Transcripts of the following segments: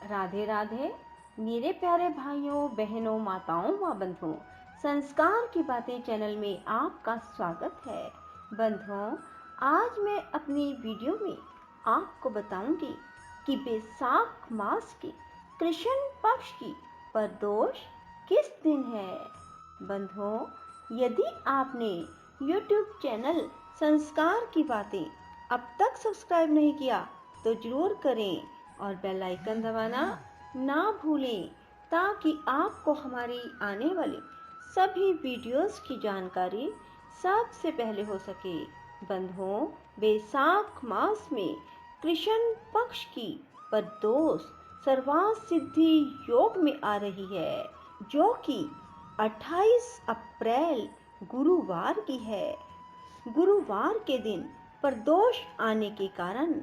राधे राधे मेरे प्यारे भाइयों बहनों माताओं व बंधुओं, संस्कार की बातें चैनल में आपका स्वागत है। बंधुओं, आज मैं अपनी वीडियो में आपको बताऊंगी कि बैसाख मास की कृष्ण पक्ष की प्रदोष किस दिन है। बंधुओं, यदि आपने YouTube चैनल संस्कार की बातें अब तक सब्सक्राइब नहीं किया तो जरूर करें और बेल आइकन दबाना ना भूलें ताकि आपको हमारी आने वाली सभी वीडियोस की जानकारी सबसे पहले हो सके। बंधुओं, बैसाख मास में कृष्ण पक्ष की प्रदोष सर्वार्थ सिद्धि योग में आ रही है, जो कि 28 अप्रैल गुरुवार की है। गुरुवार के दिन प्रदोष आने के कारण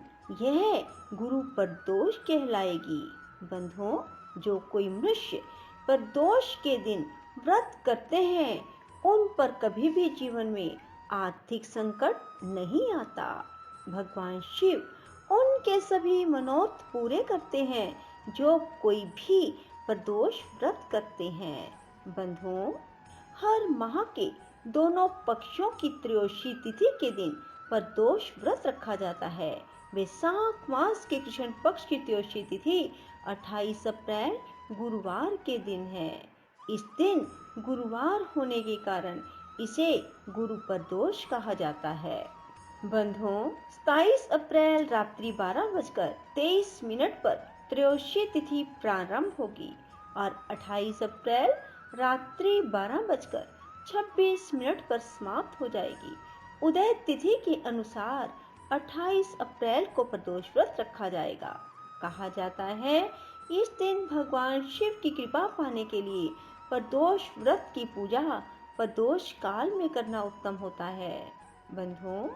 यह गुरु प्रदोष कहलाएगी। बंधुओं, जो कोई मनुष्य प्रदोष के दिन व्रत करते हैं उन पर कभी भी जीवन में आर्थिक संकट नहीं आता। भगवान शिव उनके सभी मनोरथ पूरे करते हैं जो कोई भी प्रदोष व्रत करते हैं। बंधुओं, हर माह के दोनों पक्षों की त्रयोदशी तिथि के दिन प्रदोष व्रत रखा जाता है। बैसाख मास के कृष्ण पक्ष की त्रयोदशी तिथि 28 अप्रैल गुरुवार के दिन है। इस दिन गुरुवार होने के कारण इसे गुरु प्रदोष कहा जाता है। बंधुओं, 27 अप्रैल रात्रि 12:23 पर त्रयोदशी तिथि प्रारंभ होगी और 28 अप्रैल रात्रि 12:26 पर समाप्त हो जाएगी। उदय तिथि के अनुसार 28 अप्रैल को प्रदोष व्रत रखा जाएगा। कहा जाता है इस दिन भगवान शिव की कृपा पाने के लिए प्रदोष व्रत की पूजा प्रदोष काल में करना उत्तम होता है। बंधुओं,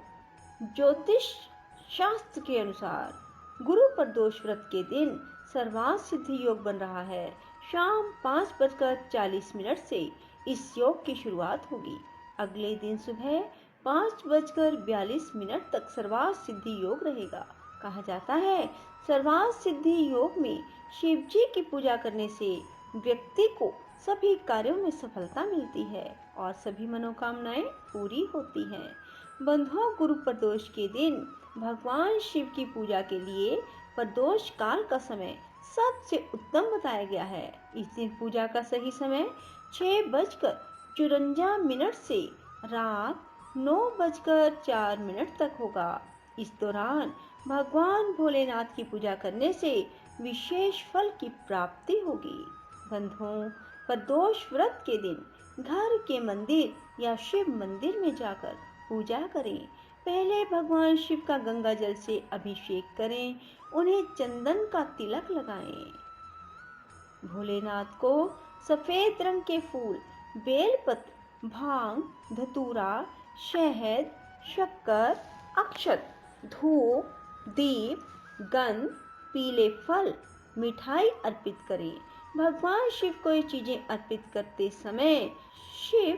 ज्योतिष शास्त्र के अनुसार गुरु प्रदोष व्रत के दिन सर्वार्थ सिद्धि योग बन रहा है। शाम 5:40 से इस योग की शुरुआत होगी। अगले दिन सुबह 5:42 तक सर्वार्थ सिद्धि योग रहेगा। कहा जाता है सर्वार्थ सिद्धि योग में शिव जी की पूजा करने से व्यक्ति को सभी कार्यों में सफलता मिलती है और सभी मनोकामनाएं पूरी होती हैं। बंधुओं, गुरु प्रदोष के दिन भगवान शिव की पूजा के लिए प्रदोष काल का समय सबसे उत्तम बताया गया है। इस दिन पूजा का सही समय 6:54 से रात 9:04 तक होगा। इस दौरान भगवान भोलेनाथ की पूजा करने से विशेष फल की प्राप्ति होगी। बंधुओं, प्रदोष व्रत के दिन घर के मंदिर या शिव मंदिर में जाकर पूजा करें। पहले भगवान शिव का गंगा जल से अभिषेक करें, उन्हें चंदन का तिलक लगाएं। भोलेनाथ को सफेद रंग के फूल, बेलपत्र, भांग, धतूरा, शहद, शक्कर, अक्षत, धूप, दीप, गंध, पीले फल, मिठाई अर्पित करें। भगवान शिव को ये चीजें अर्पित करते समय शिव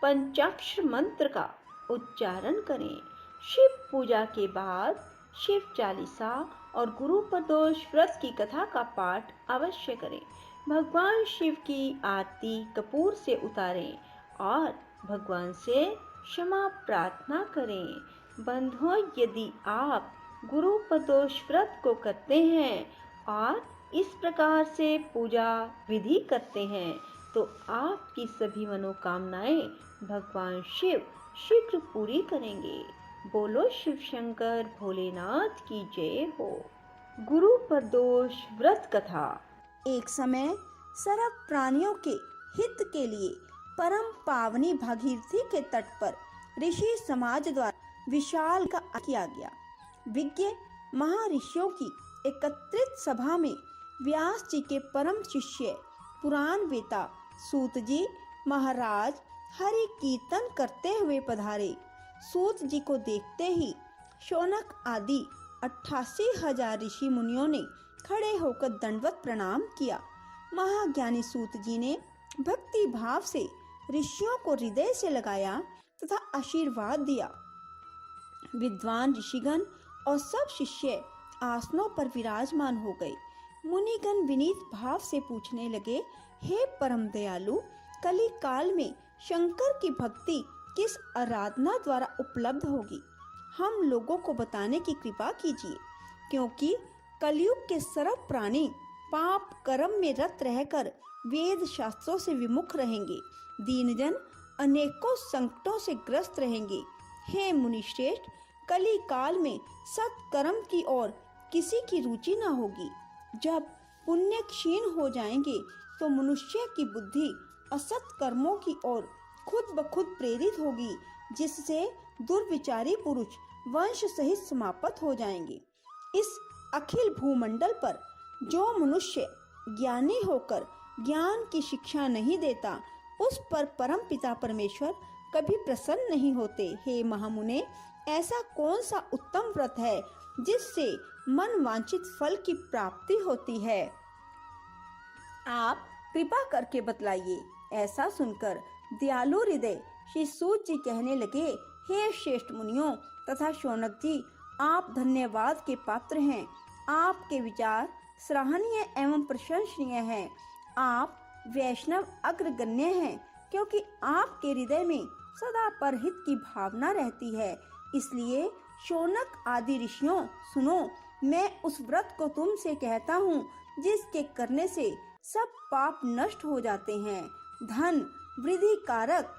पंचाक्षर मंत्र का उच्चारण करें। शिव पूजा के बाद शिव चालीसा और गुरु प्रदोष व्रत की कथा का पाठ अवश्य करें। भगवान शिव की आरती कपूर से उतारें और भगवान से क्षमा प्रार्थना करें। बंधुओं, यदि आप गुरु प्रदोष व्रत को करते हैं और इस प्रकार से पूजा विधि करते हैं तो आपकी सभी मनोकामनाएं भगवान शिव शीघ्र पूरी करेंगे। बोलो शिव शंकर भोलेनाथ की जय हो। गुरु प्रदोष व्रत कथा। एक समय सर्व प्राणियों के हित के लिए परम पावनी भागीरथी के तट पर ऋषि समाज द्वारा विशाल का किया गया। विज्ञ महर्षियों की एकत्रित सभा में व्यास जी के परम शिष्य पुराण वेता सूत जी महाराज हरि कीर्तन करते हुए पधारे। सूत जी को देखते ही शौनक आदि 88,000 ऋषि मुनियों ने खड़े होकर दंडवत प्रणाम किया। महाज्ञानी सूत जी ने भक्ति भाव से ऋषियों को हृदय से लगाया तथा आशीर्वाद दिया। विद्वान ऋषिगण और सब शिष्य आसनों पर विराजमान हो गए। मुनिगण विनीत भाव से पूछने लगे, हे परम दयालु, कली काल में शंकर की भक्ति किस आराधना द्वारा उपलब्ध होगी? हम लोगों को बताने की कृपा कीजिए, क्योंकि कलयुग के सर्व प्राणी पाप कर्म में रत रहकर वेद शास्त्रों से विमुख रहेंगे। दीनजन अनेकों संकटों से ग्रस्त रहेंगे। हे मुनिश्रेष्ठ, कली काल में सत्कर्म की ओर किसी की रुचि न होगी। जब पुण्य क्षीण हो जाएंगे तो मनुष्य की बुद्धि असत कर्मों की ओर खुद ब खुद प्रेरित होगी, जिससे दुर्विचारी पुरुष वंश सहित समाप्त हो जाएंगे। इस अखिल भूमंडल पर जो मनुष्य ज्ञानी होकर ज्ञान की शिक्षा नहीं देता, उस पर परम पिता परमेश्वर कभी प्रसन्न नहीं होते। हे महामुने, ऐसा कौन सा उत्तम व्रत है जिससे मन वांछित फल की प्राप्ति होती है? आप कृपा करके बतलाइए। ऐसा सुनकर दयालु हृदय श्री सूत जी कहने लगे, हे श्रेष्ठ मुनियों तथा शौनक जी, आप धन्यवाद के पात्र हैं। आपके विचार सराहनीय एवं प्रशंसनीय हैं। आप वैष्णव अग्रगण्य हैं, क्योंकि आपके हृदय में सदा परहित की भावना रहती है। इसलिए शौनक आदि ऋषियों, सुनो, मैं उस व्रत को तुमसे कहता हूँ जिसके करने से सब पाप नष्ट हो जाते हैं। धन वृद्धि कारक,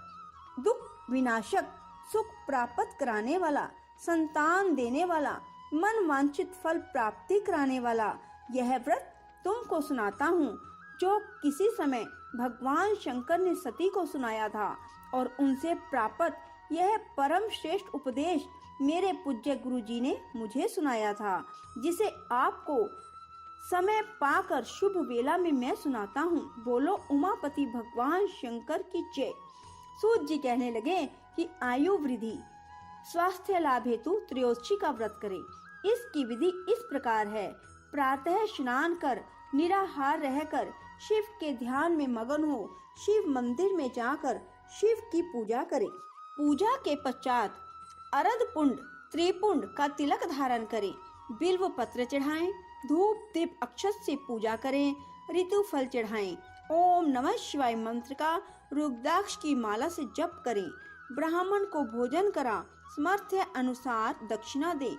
दुख विनाशक, सुख प्राप्त कराने वाला, संतान देने वाला, मन वांछित फल प्राप्ति कराने वाला यह व्रत तुमको सुनाता हूँ, जो किसी समय भगवान शंकर ने सती को सुनाया था, और उनसे प्राप्त यह परम श्रेष्ठ उपदेश मेरे पूज्य गुरु जी ने मुझे सुनाया था, जिसे आपको समय पाकर शुभ वेला में मैं सुनाता हूँ। बोलो उमापति भगवान शंकर की जय। सूत जी कहने लगे कि आयु वृद्धि, स्वास्थ्य लाभ हेतु त्रयोदशी का व्रत करें। इसकी विधि इस प्रकार है। प्रातः स्नान कर निराहार रहकर शिव के ध्यान में मगन हो शिव मंदिर में जाकर शिव की पूजा करें। पूजा के पश्चात अरद पुंड त्रिपुंड का तिलक धारण करें, बिल्व पत्र चढ़ाएं, धूप दीप अक्षत से पूजा करें, ऋतु फल चढ़ाएं, ओम नमः शिवाय मंत्र का रुद्राक्ष की माला से जप करें, ब्राह्मण को भोजन करा सामर्थ्य अनुसार दक्षिणा दे।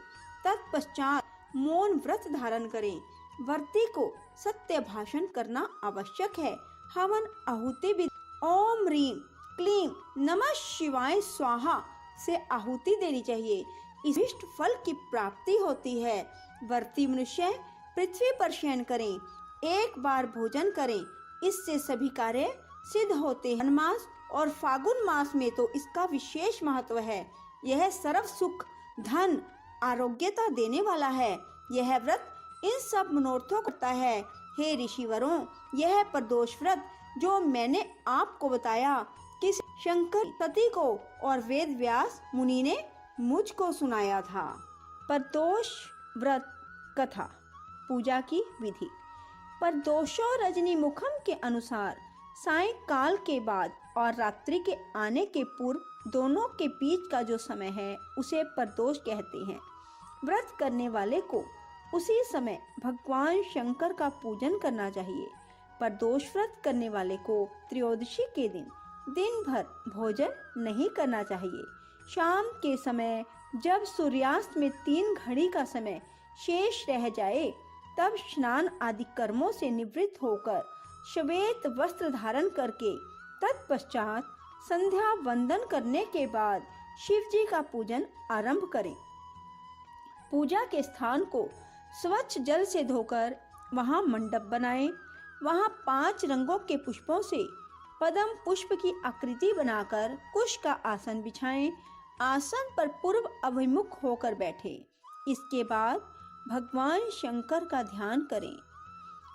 तत्पश्चात मौन व्रत धारण करें। व्रती को सत्य भाषण करना आवश्यक है। हवन आहुति भी ओम रीम क्लीम नमः शिवाय स्वाहा से आहुति देनी चाहिए। इष्ट फल की प्राप्ति होती है। व्रती मनुष्य पृथ्वी पर शयन करें, एक बार भोजन करें, इससे सभी कार्य सिद्ध होते हैं। मास और फागुन मास में तो इसका विशेष महत्व है। यह सर्व सुख धन आरोग्यता देने वाला है। यह व्रत इन सब मनोरथों करता है। हे ऋषिवरों, यह प्रदोष व्रत जो मैंने आपको बताया कि शंकर सती को और वेद व्यास मुनि ने मुझको सुनाया था। प्रदोष व्रत कथा। पूजा की विधि। प्रदोषो रजनी मुखम के अनुसार सायंकाल के बाद और रात्रि के आने के पूर्व दोनों के बीच का जो समय है उसे प्रदोष कहते हैं। व्रत करने वाले को उसी समय भगवान शंकर का पूजन करना चाहिए। प्रदोष व्रत करने वाले को त्रयोदशी के दिन भर भोजन नहीं करना चाहिए। शाम के समय जब सूर्यास्त में 3 घड़ी का समय शेष रह जाए तब स्नान आदि कर्मों से निवृत्त होकर श्वेत वस्त्र धारण करके तत्पश्चात संध्या वंदन करने के बाद शिव जी का पूजन आरंभ करें। पूजा के स्थान को स्वच्छ जल से धोकर वहां मंडप बनाएं। वहां 5 रंगों के पुष्पों से पद्म पुष्प की आकृति बनाकर कुश का आसन बिछाएं। आसन पर पूर्व अभिमुख होकर बैठे। इसके बाद भगवान शंकर का ध्यान करें।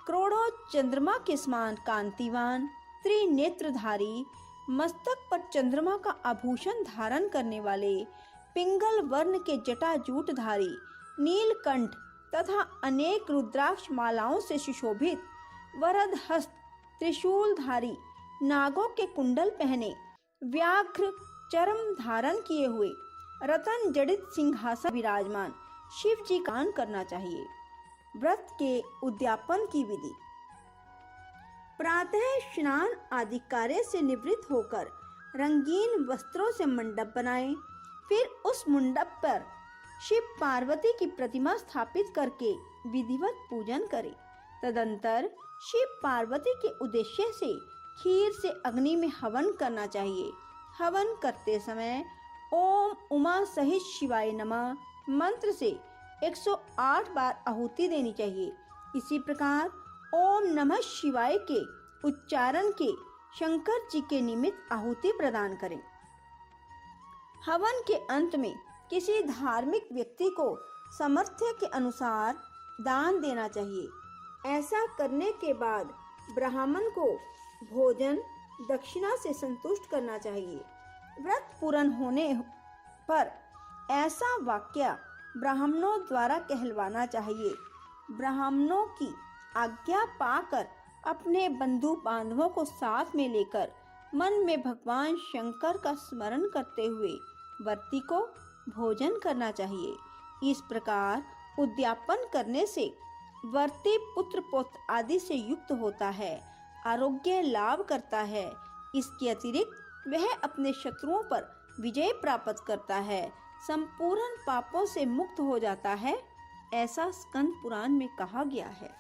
करोड़ों चंद्रमा के समान कांतिवान त्रिनेत्रधारी मस्तक पर चंद्रमा का आभूषण धारण करने वाले पिंगल वर्ण के जटाजूटधारी नीलकंठ तथा अनेक रुद्राक्ष मालाओं से सुशोभित वरद हस्त त्रिशूलधारी नागों के कुंडल पहने व्याघ्र चर्म धारण किए हुए रतन जड़ित सिंहासन विराजमान शिव जी का ध्यान करना चाहिए। व्रत के उद्यापन की विधि। प्रातः स्नान आदि कार्य से निवृत्त होकर रंगीन वस्त्रों से मंडप बनाएं। फिर उस मंडप पर शिव पार्वती की प्रतिमा स्थापित करके विधिवत पूजन करें। तदंतर शिव पार्वती के उद्देश्य से खीर से अग्नि में हवन करना चाहिए। हवन करते समय ओम उमा सहित शिवाय नमः मंत्र से 108 बार आहुति देनी चाहिए। इसी प्रकार ओम नमः शिवाय के उच्चारण के शंकर जी के निमित्त आहुति प्रदान करें। हवन के अंत में किसी धार्मिक व्यक्ति को सामर्थ्य के अनुसार दान देना चाहिए। ऐसा करने के बाद ब्राह्मण को भोजन दक्षिणा से संतुष्ट करना चाहिए। व्रत पूर्ण होने पर ऐसा वाक्य ब्राह्मणों द्वारा कहलवाना चाहिए। ब्राह्मणों की आज्ञा पाकर अपने बंधु बांधवों को साथ में लेकर मन में भगवान शंकर का स्मरण करते हुए व्रती को भोजन करना चाहिए। इस प्रकार उद्यापन करने से व्रती पुत्र पौत्र आदि से युक्त होता है, आरोग्य लाभ करता है। इसके अतिरिक्त वह अपने शत्रुओं पर विजय प्राप्त करता है, संपूर्ण पापों से मुक्त हो जाता है। ऐसा स्कंद पुराण में कहा गया है।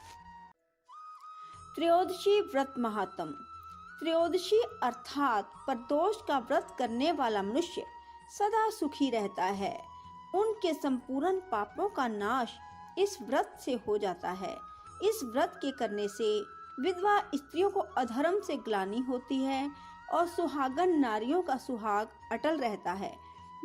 त्रयोदशी व्रत महात्म। त्रयोदशी अर्थात प्रदोष का व्रत करने वाला मनुष्य सदा सुखी रहता है। उनके संपूर्ण पापों का नाश इस व्रत से हो जाता है। इस व्रत के करने से विधवा स्त्रियों को अधर्म से ग्लानि होती है और सुहागन नारियों का सुहाग अटल रहता है।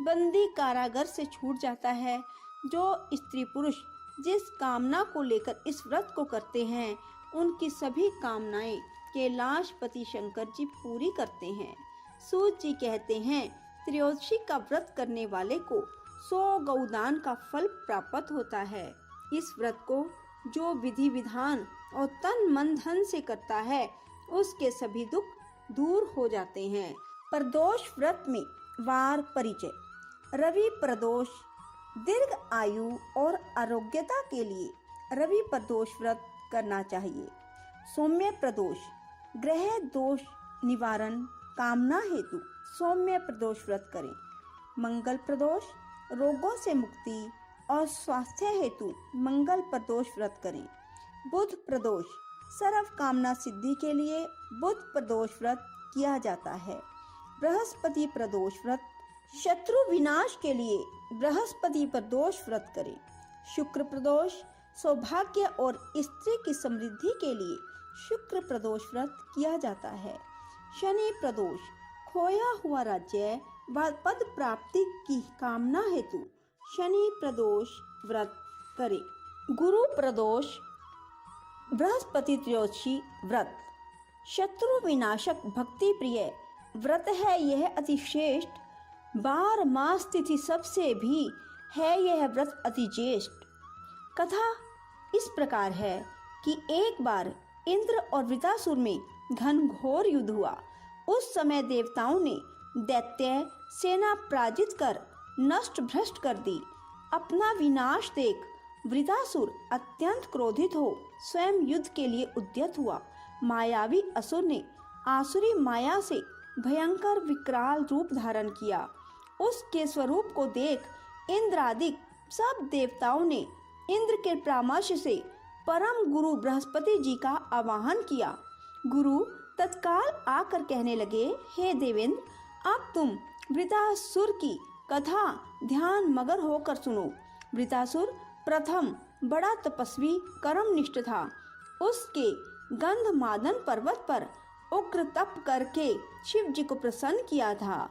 बंदी कारागार से छूट जाता है। जो स्त्री पुरुष जिस कामना को लेकर इस व्रत को करते हैं, उनकी सभी कामनाएं कैलाशपति शंकर जी पूरी करते हैं। सूत जी कहते हैं, त्रयोदशी का व्रत करने वाले को 100 गौदान का फल प्राप्त होता है। इस व्रत को जो विधि विधान और तन मन धन से करता है, उसके सभी दुख दूर हो जाते हैं। प्रदोष व्रत में वार परिचय। रवि प्रदोष दीर्घ आयु और आरोग्यता के लिए रवि प्रदोष व्रत करना चाहिए। सौम्य प्रदोष ग्रह दोष निवारण कामना हेतु सौम्य प्रदोष व्रत करें। मंगल प्रदोष रोगों से मुक्ति और स्वास्थ्य हेतु मंगल प्रदोष व्रत करें। बुध प्रदोष सर्व कामना सिद्धि के लिए बुध प्रदोष व्रत किया जाता है। बृहस्पति प्रदोष व्रत शत्रु विनाश के लिए बृहस्पति प्रदोष व्रत करें। शुक्र प्रदोष सौभाग्य और स्त्री की समृद्धि के लिए शुक्र प्रदोष व्रत किया जाता है। शनि प्रदोष खोया हुआ राज्य व पद प्राप्ति की कामना हेतु शनि प्रदोष व्रत करें। गुरु प्रदोष बृहस्पति त्रयोदशी व्रत शत्रु विनाशक भक्ति प्रिय व्रत है। यह अति श्रेष्ठ 12 मास तिथि सबसे भी है। यह व्रत अति ज्येष्ठ। कथा इस प्रकार है कि एक बार इंद्र और वृतासुर में घनघोर युद्ध हुआ। उस समय देवताओं ने दैत्य सेना पराजित कर नष्ट भ्रष्ट कर दी। अपना विनाश देख वृतासुर अत्यंत क्रोधित हो स्वयं युद्ध के लिए उद्यत हुआ। मायावी असुर ने आसुरी माया से भयंकर विकराल रूप धारण किया। उसके स्वरूप को देख इंद्रादि सब देवताओं ने इंद्र के परामर्श से परम गुरु बृहस्पति जी का आवाहन किया। गुरु तत्काल आकर कहने लगे, हे देवेंद्र, अब तुम वृतासुर की कथा ध्यान मगर होकर सुनो। वृतासुर प्रथम बड़ा तपस्वी कर्मनिष्ठ था। उसके गंधमादन पर्वत पर उग्र तप करके शिव जी को प्रसन्न किया था।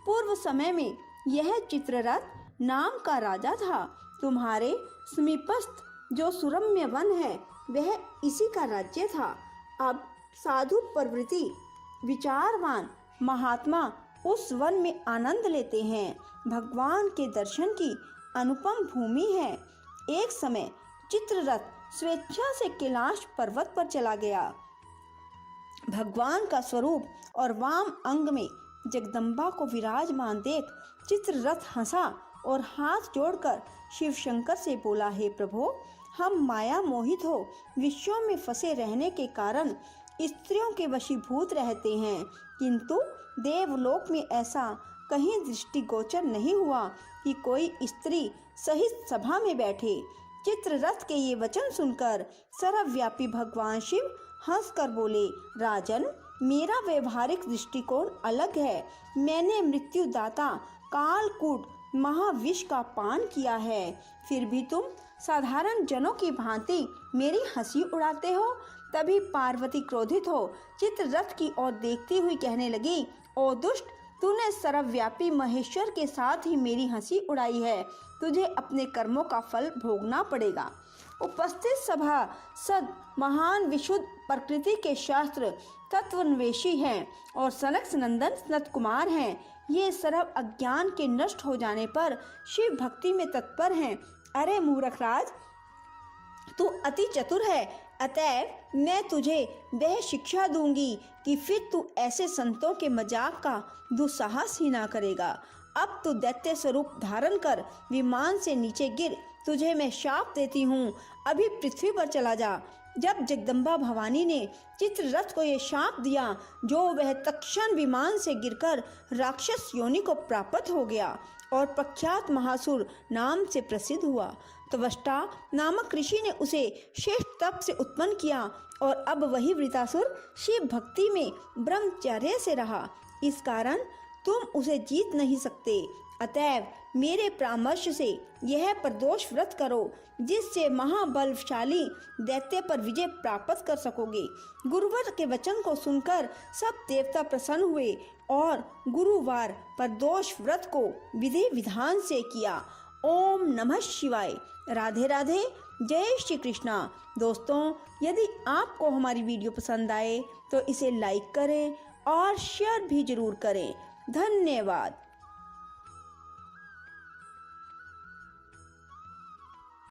पूर्व समय में यह चित्ररथ नाम का राजा था। तुम्हारे समीपस्थ जो सुरम्य वन है वह इसी का राज्य था। अब साधु प्रवृत्ति विचारवान महात्मा उस वन में आनंद लेते हैं। भगवान के दर्शन की अनुपम भूमि है। एक समय चित्ररथ स्वेच्छा से कैलाश पर्वत पर चला गया। भगवान का स्वरूप और वाम अंग में जगदम्बा को विराजमान देख चित्ररथ हंसा और हाथ जोड़कर शिव शंकर से बोला, हे प्रभु, हम माया मोहित हो विश्वों में फंसे रहने के कारण स्त्रियों के वशीभूत रहते हैं, किंतु देवलोक में ऐसा कहीं दृष्टिगोचर नहीं हुआ कि कोई स्त्री सहित सभा में बैठे। चित्ररथ के ये वचन सुनकर सर्वव्यापी भगवान शिव हंसकर बोले, राजन, मेरा व्यवहारिक दृष्टिकोण अलग है। मैंने मृत्युदाता कालकूट महाविष का पान किया है, फिर भी तुम साधारण जनों की भांति मेरी हंसी उड़ाते हो। तभी पार्वती क्रोधित हो चित्ररथ की ओर देखती हुई कहने लगी, ओ दुष्ट, तूने सर्वव्यापी महेश्वर के साथ ही मेरी हंसी उड़ाई है, तुझे अपने कर्मों का फल भोगना पड़ेगा। उपस्थित सभा सद महान विशुद्ध प्रकृति के शास्त्र तत्वन्वेषी हैं और सनक नंदन सनत कुमार हैं। ये सर्व अज्ञान के नष्ट हो जाने पर शिव भक्ति में तत्पर हैं। अरे मूर्ख राज, तू अति चतुर है, अतएव मैं तुझे वह शिक्षा दूंगी कि फिर तू ऐसे संतों के मजाक का दुस्साहस ही ना करेगा। अब तू दैत्य स्वरूप धारण कर विमान से नीचे गिर, तुझे मैं शाप देती हूँ, अभी पृथ्वी पर चला जा। जब जगदम्बा भवानी ने चित्ररथ को ये शाप दिया, जो वह तत्क्षण विमान से गिरकर राक्षस योनि को प्राप्त हो गया और प्रख्यात महासुर नाम से प्रसिद्ध हुआ। त्वष्टा नामक ऋषि ने उसे श्रेष्ठ तप से उत्पन्न किया और अब वही वृतासुर शिव भक्ति में ब्रह्मचर्य से रहा। इस कारण तुम उसे जीत नहीं सकते। अतएव मेरे परामर्श से यह प्रदोष व्रत करो, जिससे महाबलशाली दैत्य पर विजय प्राप्त कर सकोगे। गुरुवर के वचन को सुनकर सब देवता प्रसन्न हुए और गुरुवार प्रदोष व्रत को विधि विधान से किया। ओम नमः शिवाय। राधे राधे। जय श्री कृष्णा। दोस्तों, यदि आपको हमारी वीडियो पसंद आए तो इसे लाइक करें और शेयर भी जरूर करें। धन्यवाद।